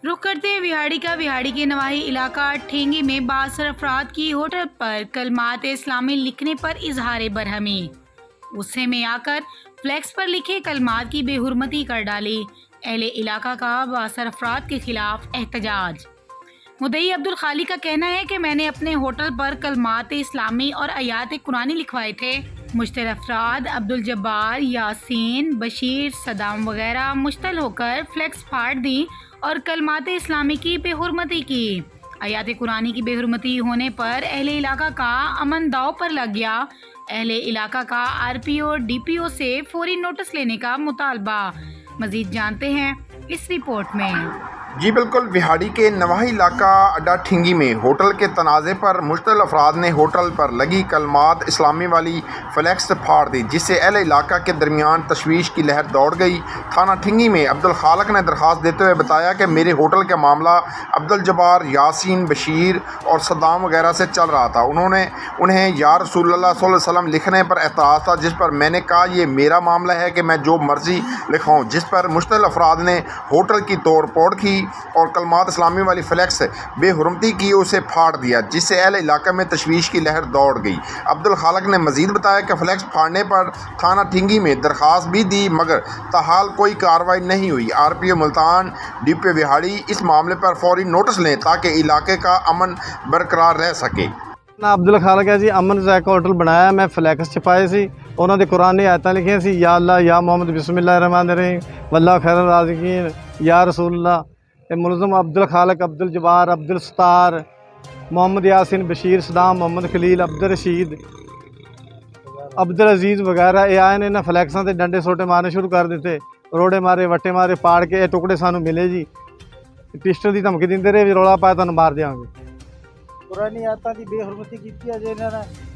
रुक करते हैं विहाड़ी का। विहाड़ी के नवाही इलाका ठेंगी में बासर अफराद की होटल पर कलमात इस्लामी लिखने पर इजहार बरहमी। गुस्से में आकर फ्लैक्स पर लिखे कलमात की बेहुरमती कर डाली। अहले इलाका का बासर अफराद के खिलाफ एहतजाज। मुद्दई अब्दुल खालिक का कहना है कि मैंने अपने होटल पर कलमात इस्लामी और आयात कुरानी लिखवाए थे। मुश्तल अफराद अब्दुल जब्बार, यासीन, बशीर, सदाम वगैरह मुश्तल होकर फ्लैक्स फाड़ दी और कलमात इस्लामी की बेहुरमती की। आयात कुरानी की बेहुरमती होने पर अहले इलाका का अमन दाव पर लग गया। अहले इलाका का आरपीओ डीपीओ से फौरी नोटिस लेने का मुतालबा। मजीद जानते हैं इस रिपोर्ट में। जी बिल्कुल, विहाड़ी के नवाही इलाका अड्डा ठिंगी में होटल के तनाज़े पर मुश्तल अफराद ने होटल पर लगी कलमात इस्लामी वाली फ्लैक्स फाड़ दी, जिससे अहले इलाका के दरमियान तशवीश की लहर दौड़ गई। थाना ठिंगी में अब्दुल खालिक ने दरख्वास्त देते हुए बताया कि मेरे होटल का मामला अब्दुल जब्बार, यासीन, बशीर और सद्दाम वगैरह से चल रहा था। उन्हें या रसूलुल्लाह सल्लल्लाहु अलैहि वसल्लम लिखने पर एतराज़ था, जिस पर मैंने कहा ये मेरा मामला है कि मैं जो मर्ज़ी लिखाऊँ, जिस पर मुश्तल अफराद ने होटल की तोड़ फोड़ की और कलमात इस्लामी वाली फ्लैक्स बेहुरमती की उसे फाड़ दिया, जिससे अहले इलाके में तशवीश की लहर दौड़ गई। अब्दुल खालिक ने मजीद बताया कि फ्लैक्स फाड़ने पर थाना ठिंगी में दरख्वास्त भी दी, मगर ताहाल कोई कार्रवाई नहीं हुई। आरपीओ मुल्तान, डीपीओ विहाड़ी इस मामले पर फौरी नोटिस लें ताकि इलाके का अमन बरकरार रह सके। ना अब्दुल खालिक है जी, अमन जैक होटल बनाया। मैं फ्लैक्स छपाए सी, उन्होंने कुरान दी आयतां लिखियां सी, या अल्लाह या मोहम्मद बिस्मिल्लाहिर्रहमानिर्रहीम वल्लाहु खैरुर राज़िकीन, या रसूलुल्लाह। मुलज़म अब्दुल खालिक, अब्दुल जब्बार, अब्दुल सत्तार, मोहम्मद यासीन, बशीर, सदाम, मोहम्मद खलील, अब्दुल रशीद, अब्दुल अजीज़ वगैरह ये आए ने इन्हें फ्लैक्सां ते डंडे सोटे मारने शुरू कर दिते। रोड़े मारे, वट्टे मारे, पाड़ के ये टुकड़े सानू मिले जी। पिस्टल की धमकी दिंदे रहे, रौला पाया तुहानू मार देंगे। पुरानी आयतां दी बेहुरमती कीती है जे इन्हां ने।